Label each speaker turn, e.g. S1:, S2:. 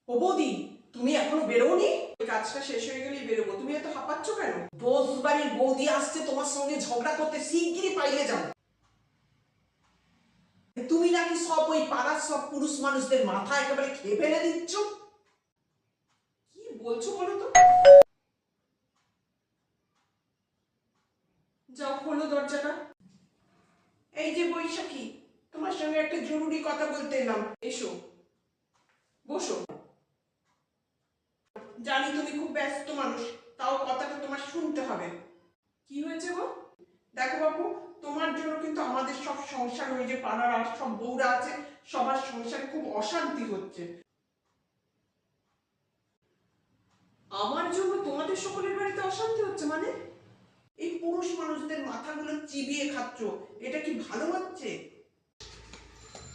S1: ও বৌদি, তুমি এখনো বেরোনি? কাজটা শেষ হয়ে গেলেই বেরোবো। তুমি এত হাঁপাচ্ছ কেন? বোস বাড়ির বৌদি আসছে তোমার সঙ্গে ঝগড়া করতে, শিগগিরই পাইলে যাও। তুমি নাকি সব ওই পাড়ার সব পুরুষ মানুষদের মাথা একেবারে খেয়ে ফেলে দিচ্ছ। কি বলছো বলো তো? যাও, খোলো দরজাটা। এই যে বৈশাখী, তোমার সঙ্গে একটা জরুরি কথা বলতে এলাম। এসো, বসো। জানি তুমি খুব ব্যস্ত মানুষ, তাও কথাটা তোমার শুনতে হবে। কি হয়েছে গো? দেখো বাবু, তোমার জন্য কিন্তু আমাদের সব সংসার, ওই যে পাড়ার আর সব বউরা আছে, সবার সংসারে খুব অশান্তি হচ্ছে। আমার জন্য তোমাদের সকলের বাড়িতে অশান্তি হচ্ছে মানে? এই পুরুষ মানুষদের মাথাগুলো চিবিয়ে খাচ্ছ, এটা কি ভালো হচ্ছে?